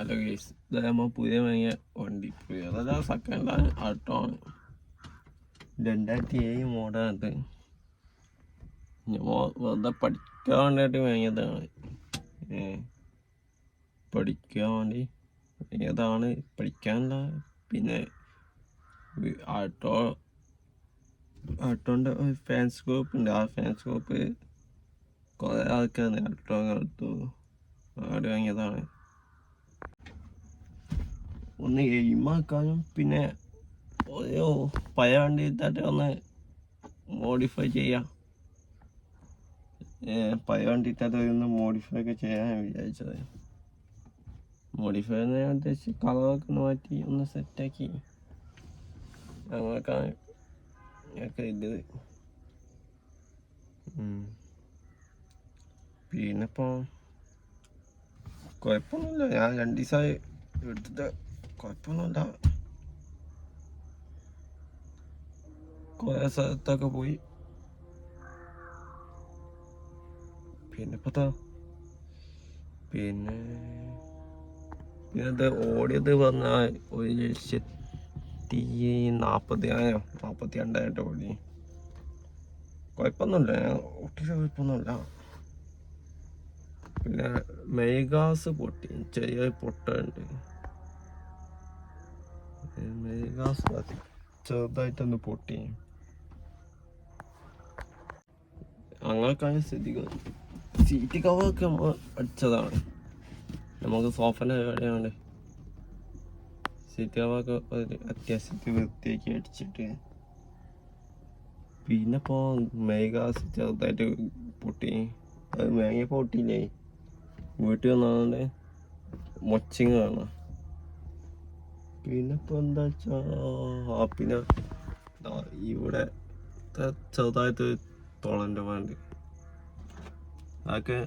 Hello guys, ഇതാകുമ്പോൾ പുതിയ വാങ്ങിയ വണ്ടി. പുതിയതല്ല, സെക്കൻഡാണ്, ആട്ടോ ആണ്. 2007 മോഡാണിത്. ഞാൻ വെറുതെ പഠിക്കാൻ വേണ്ടിയിട്ട് വാങ്ങിയതാണ്. പഠിക്കാൻ വേണ്ടി വാങ്ങിയതാണ്. പഠിക്കാനല്ല, പിന്നെ ആട്ടോൻ്റെ ഫാൻസ് ഗ്രൂപ്പ് ഉണ്ട്. ആ ഫാൻസ് ഗ്രൂപ്പ് കുറേ ആൾക്കാർ ആട്ടോ എടുത്തു, അവിടെ വാങ്ങിയതാണ്. ഒന്ന് എയിമാക്കാനും പിന്നെ ഒരു പഴയ വണ്ടി എടുത്തിട്ട് ഒന്ന് മോഡിഫൈ ചെയ്യാം. പഴയ വണ്ടി എടുത്തിട്ട് ഒന്ന് മോഡിഫൈ ഒക്കെ ചെയ്യാനാണ് വിചാരിച്ചത്. മോഡിഫൈ എന്ന് ഉദ്ദേശിച്ച് കളറൊക്കെ ഒന്ന് മാറ്റി ഒന്ന് സെറ്റാക്കി അങ്ങനെയൊക്കെയാണ് ഞങ്ങൾക്ക് ഇല്ലത്. പിന്നെ ഇപ്പോൾ കുഴപ്പമൊന്നുമില്ല. ഞാൻ 2 ദിവസമായി എടുത്തിട്ട് കുഴപ്പമൊന്നുമില്ല. കുറേ സ്ഥലത്തൊക്കെ പോയി. പിന്നെ ഇത് ഓടിയത് പറഞ്ഞാൽ 1,40,000 ഓടി. കുഴപ്പമൊന്നുമില്ല, ഞാൻ ഓട്ടിച്ച കുഴപ്പമൊന്നുമില്ല. പിന്നെ മെയ്ഗാസ് പൊട്ടി, ചെറിയ പൊട്ടുണ്ട്. മെയ്ഗാസ് ചെറുതായിട്ടൊന്ന് പൊട്ടി. അങ്ങനെയൊക്കെയാണ് സ്ഥിതികൾ. സീറ്റ് കവറൊക്കെ നമ്മൾ അടിച്ചതാണ്. നമുക്ക് സോഫൻ്റെ പരിപാടിയാണ്. സീറ്റ് കവറൊക്കെ ഒരു അത്യാവശ്യത്തിൽ വൃത്തിയാക്കി അടിച്ചിട്ട്. പിന്നെ ഇപ്പോൾ മെയ്ഗാസ് ചെറുതായിട്ട് പൊട്ടി. അത് മേങ്ങ പൊട്ടിയില്ലേ, വീട്ടിൽ വന്നതുകൊണ്ട് മൊച്ചിങ് കാണാം. പിന്നെ ഇപ്പോൾ എന്താ വെച്ചാൽ പിന്നെ ഇവിടെ ചെറുതായിട്ട് തുളൻ്റെ വേണ്ടി അതൊക്കെ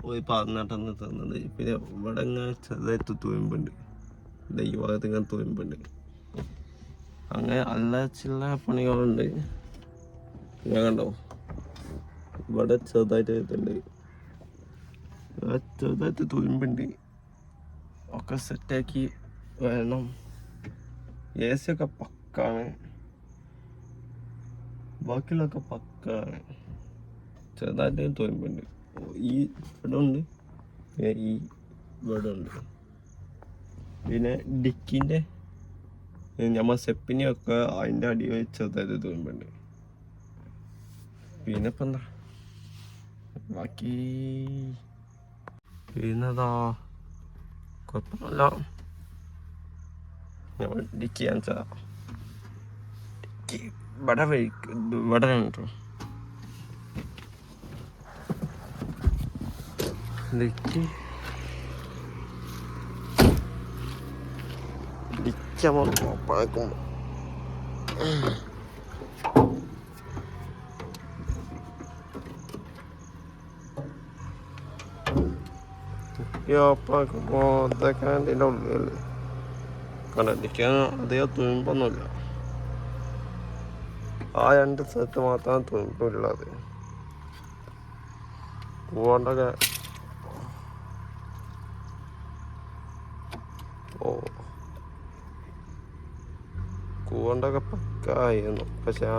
പോയി പറഞ്ഞിട്ടാണ് തന്നത്. പിന്നെ ഇവിടെ ഇങ്ങനെ ചെറുതായിട്ട് തുരുമ്പുണ്ട്, ഈ ഭാഗത്ത് ഇങ്ങനെ തുരുമ്പുണ്ട്. അങ്ങനെ അല്ല ചില പണികളുണ്ട്. ഞാൻ കണ്ടോ, ഇവിടെ ചെറുതായിട്ട് ഇതുണ്ട്, ചെറുതായിട്ട് തുരുമ്പുണ്ട്. ഒക്കെ സെറ്റാക്കി വേണം. AC ഒക്കെ പക്കാണ്, ബാക്കിയുള്ളതൊക്കെ പക്കാണ്. ചെറുതായിട്ട് തുരുമ്പുണ്ട്. ഈ ഇവിടെ ഉണ്ട്, ഈ ഇവിടെ ഉണ്ട്. പിന്നെ ഡിക്കിൻ്റെ നമ്മൾ സ്റ്റെപ്പിനെയൊക്കെ അതിൻ്റെ അടിയിൽ ചെറുതായിട്ട് തുരുമ്പുണ്ട്. പിന്നെ ഇപ്പം എന്താ ബാക്കി, പിന്നെതാ കുഴപ്പമില്ല. നമ്മൾ ഡിക്കി കാണിച്ചതാ. ഡിക്കി ഇവിടെ കേട്ടോ. ഡിക്കി നമ്മൾ ഓപ്പണാക്കുമ്പോൾ ഇതൊക്കെ അതിൻ്റെ ഉള്ളിൽ കണ്ടിരിക്കാൻ അധികം തുരുമ്പൊന്നുമില്ല. ആ 2 സ്ഥലത്ത് മാത്രമാണ് തുരുമ്പുള്ളത്. കൂവണ്ടൊക്കെ കൂവണ്ടൊക്കെ പക്കായിരുന്നു. പക്ഷെ ആ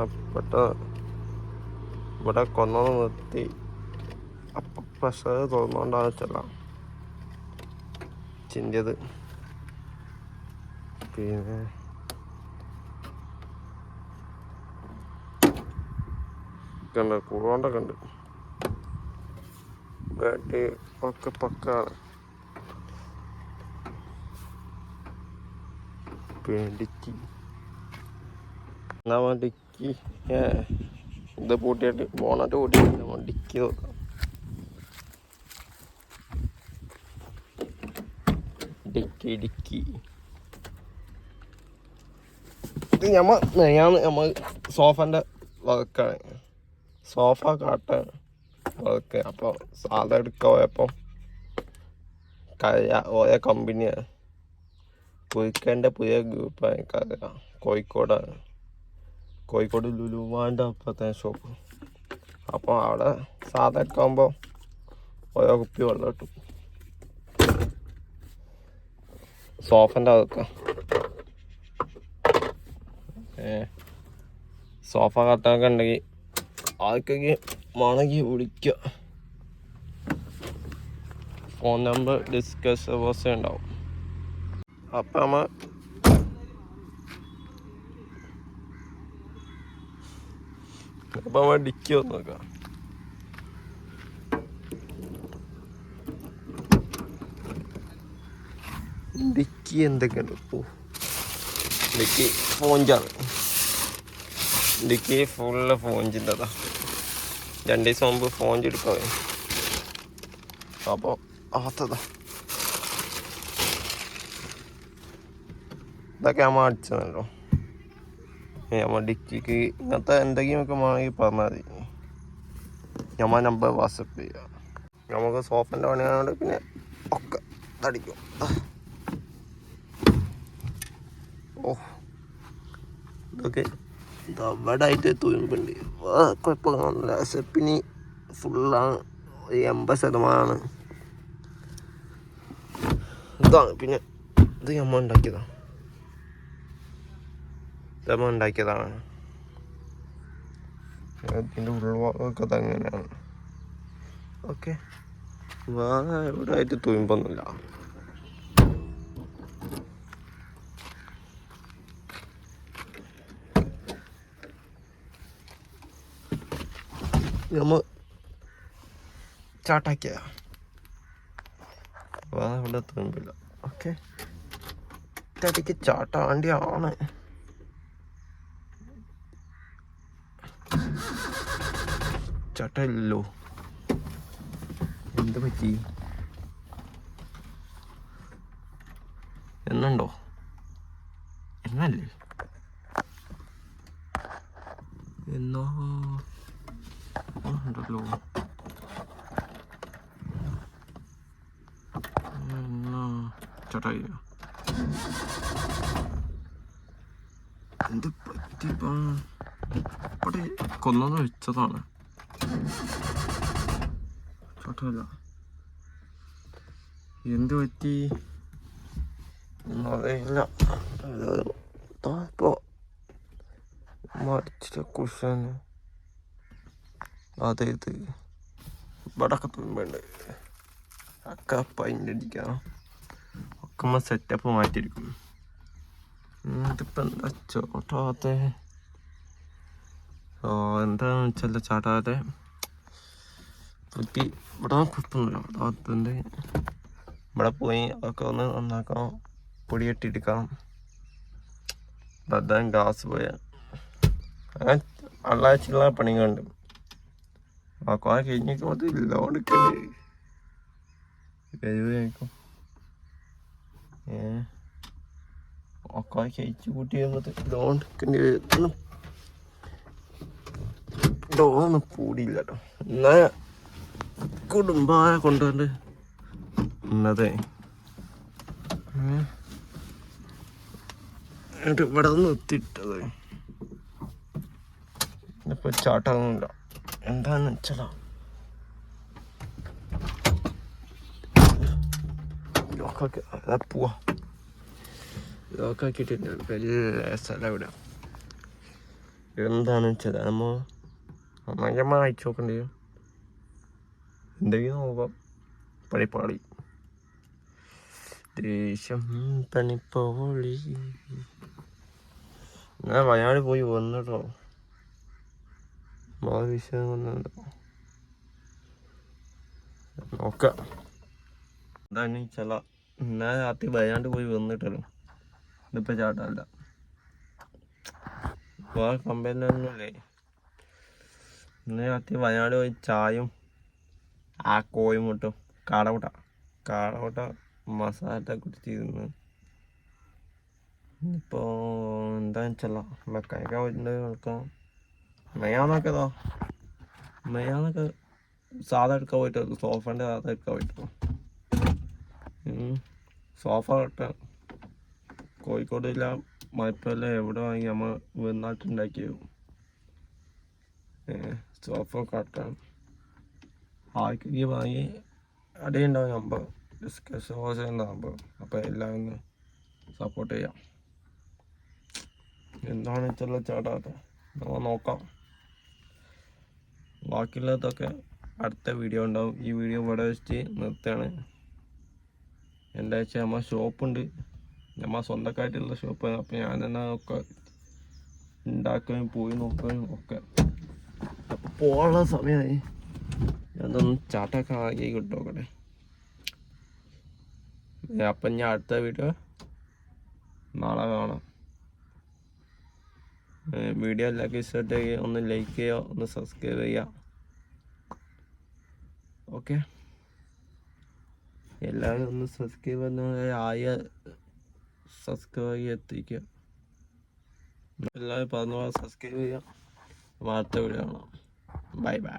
ഇവിടെ കൊന്നൊന്ന് നിർത്തി. അപ്പം പ്രഷർ തുറന്നുകൊണ്ടാണ് ചിന്തിയത്. പിന്നെ കണ്ട് കൂവണ്ടൊക്കെ ഉണ്ട്, ബാറ്റ് ഒക്കെ പക്കാണ്. പിന്നെ ഡിക്കി ഡിക്കി ഇത് പൂട്ടിയിട്ട് ബോണറ്റ് പൂട്ടിയിട്ട് നമ്മൾ ഡിക്കി നോക്കാം. ഡിക്കി ഇത് നമ്മൾ സോഫൻ്റെ വർക്കാണ്, സോഫ കാട്ടാണ് വർക്ക്. അപ്പോൾ സാധാ എടുക്കാൻ പോയപ്പോൾ ഓരോ കമ്പനിയാണ്. കുയിക്കൻ്റെ പുതിയ ഗ്രൂപ്പാണ് എനിക്കറിയാം. കോഴിക്കോട് ലുലുമാൻ്റെ അപ്പുറത്തെ ഷോപ്പ്. അപ്പോൾ അവിടെ സാധാ എടുക്കാകുമ്പോൾ ഓരോ കുപ്പി വെള്ളം കിട്ടും. സോഫൻ്റെ അതൊക്കെ സോഫ കട്ടൊക്കെ ഉണ്ടെങ്കിൽ ആർക്കൊക്കെ വേണമെങ്കിൽ വിളിക്കുക. ഫോൺ നമ്പർ ഡിസ്കസ് ബോക്സ് ഉണ്ടാവും. അപ്പം നമ്മൾ ഡിക്കി വന്ന് നോക്കാം. ഡിക്കി എന്തൊക്കെയുണ്ട്? ഇപ്പോൾ ഡിക്കി ഫോഞ്ചാണ്. ഡിക്കി ഫുള്ള് ഫോഞ്ചിൻ്റെതാ. 2 ദിവസം മുമ്പ് ഫോഞ്ച് എടുക്കാൻ. അപ്പോൾ അകത്തതാ ഇതൊക്കെ നമ്മൾ അടിച്ചതല്ലോ. നമ്മൾ ഡിക്കിക്ക് ഇങ്ങനത്തെ എന്തെങ്കിലും ഒക്കെ വേണമെങ്കിൽ പറഞ്ഞാൽ മതി. നമ്മൾ നമ്പർ വാട്സപ്പ് ചെയ്യുക. നമുക്ക് സോഫൻ്റെ പണിയായതുകൊണ്ട് പിന്നെ ഒക്കെ അടിക്കും. ഓ ഇതൊക്കെ ഇതവിടായിട്ട് തുരുമ്പുണ്ട്. കുഴപ്പമൊന്നുമില്ല. സ്റ്റെപ്പിന് ഫുള്ളാണ്. 80% ഇതാണ്. പിന്നെ ഇത് നമ്മൾ ഉണ്ടാക്കിയതാണ്. ഇതിൻ്റെ ഉൾഭാഗമൊക്കെ തങ്ങനെയാണ്. ഓക്കെ, വേറെ എവിടെ ആയിട്ട് തുരുമ്പൊന്നുമില്ല. നമ്മൾ ചാട്ടാക്കിയ വേറെ ഇവിടെ തുരുമ്പില്ല. ഓക്കെ, തടിക്ക് ചാട്ടാണ്ടിയാണ്. ചട്ടല്ലോ, എന്ത് പറ്റി? എന്നുണ്ടോ? എന്നല്ലേ എന്നോ ഉണ്ടല്ലോ. ചട്ടായി എന്ത് പറ്റിപ്പോ? അവിടെ കൊന്നു വെച്ചതാണ്. ചട്ടല്ല, എന്ത് പറ്റി എന്നറിയില്ല. ഇപ്പോൾ മടിച്ചിട്ട് കുഷന് അതെ ഇത് ഇവിടൊക്കെ തുമ്പുണ്ട്. ഒക്കെ പൈൻ്റ് അടിക്കണം. ഒക്കെ സെറ്റപ്പ് മാറ്റിയിരിക്കും. ഇതിപ്പോൾ എന്താ ചോട്ടാത്തെ? എന്താണെന്ന് വെച്ചാൽ ചാട്ടാതെ പറ്റി ഇവിടെ കുഴപ്പമൊന്നുമില്ല. അതിൻ്റെ ഇവിടെ പോയി അതൊക്കെ ഒന്ന് നന്നാക്കണം, പൊടിയെട്ടിയെടുക്കണം. അതാ ഗ്യാസ് പോയ അങ്ങനെ അള്ളാഴ്ചയുള്ള പണികളുണ്ട്. ആ കുറെ കഴിഞ്ഞേക്കും അത് ലോണെടുക്കണ്ടേ കഴിക്കും. ഒക്കെ കഴിച്ചു കൂട്ടി കഴിയുമ്പോൾ ലോൺ എടുക്കേണ്ടി വരും. ലോണൊന്നും പൂടിയില്ല കേട്ടോ. എന്നാ കുടുംബായ കൊണ്ടുവന്ന് അതെ എന്നിട്ട് ഇവിടെ നിന്ന് എത്തിയിട്ടത്. ഇപ്പൊ ചാട്ടമൊന്നുമില്ല. എന്താന്ന് വെച്ചാ ലോക്കാക്കി അതാ പോവാ. ലോക്കാക്കിയിട്ടുണ്ട്. വലിയ സ്ഥലം ഇവിടെ. എന്താന്ന് വെച്ചാൽ നമ്മ അയച്ചു നോക്കണ്ടേ. എന്തെങ്കിലും നോക്കാം. പണിപ്പാളി ദേശം പണിപ്പോളി. ഞാൻ വയനാട് പോയി വന്നിട്ടോ. വിഷയം വന്നോ നോക്കാം. എന്താന്ന് വെച്ചാൽ ഞാൻ രാത്രി വയനാട് പോയി വന്നിട്ടല്ലോ. ഇതിപ്പോൾ ചാട്ടമല്ല, വേറെ കമ്പനിയൊന്നുമില്ലേ. ഇന്ന് രാത്രി വയനാട് പോയി ചായയും ആ കോഴിമുട്ടും കാടമുട്ട മസാല കുടിച്ചിരുന്നു. ഇപ്പോൾ എന്താണെന്ന് വെച്ചാൽ മെക്കാനിക്കാൻ പോയിട്ടുണ്ട്. നോക്കാം. മെയ്യാന്നൊക്കെ സാധാ എടുക്കാൻ പോയിട്ട് സോഫേൻ്റെ സാധാ എടുക്കാൻ പോയിട്ടു. സോഫ കെട്ടാൻ കോഴിക്കോടില്ല മലപ്പുറം എവിടെ വാങ്ങി നമ്മൾ വെന്നാട്ടുണ്ടാക്കി സോഫ കെട്ടാൻ ആർക്കെങ്കിലും വാങ്ങി അടയുണ്ടാവും നമ്പർ ഡിസ്കസ് നമ്പർ. അപ്പോൾ എല്ലാവരും സപ്പോർട്ട് ചെയ്യാം. എന്താണ് ഇത്ര ചാടാതെ നമ്മൾ നോക്കാം. ബാക്കിയുള്ളതൊക്കെ അടുത്ത വീഡിയോ ഉണ്ടാവും. ഈ വീഡിയോ ഇവിടെ വെച്ച് നിർത്തുകയാണ്. എൻ്റെ നമ്മ ഷോപ്പുണ്ട്, നമ്മ സ്വന്തക്കായിട്ടുള്ള ഷോപ്പാണ്. അപ്പം ഞാൻ തന്നെ ഒക്കെ ഉണ്ടാക്കുകയും പോയി നോക്കുകയും ഒക്കെ. അപ്പം പോകാനുള്ള സമയമായി. അതൊന്ന് ചാട്ടൊക്കെ ആക്കി കിട്ടുമോക്കട്ടെ. അപ്പം ഞാൻ അടുത്ത വീഡിയോ നാളെ കാണാം. വീഡിയോ എല്ലാവർക്കും ഇഷ്ടമായിട്ട് ഒന്ന് ലൈക്ക് ചെയ്യുക, ഒന്ന് സബ്സ്ക്രൈബ് ചെയ്യുക. ഓക്കെ, എല്ലാവരും ഒന്ന് സബ്സ്ക്രൈബ് സബ്സ്ക്രൈബ് എത്തിക്കുക. എല്ലാവരും പറഞ്ഞ സബ്സ്ക്രൈബ് ചെയ്യുക. അടുത്ത വീഡിയോ കാണാം. Bye bye.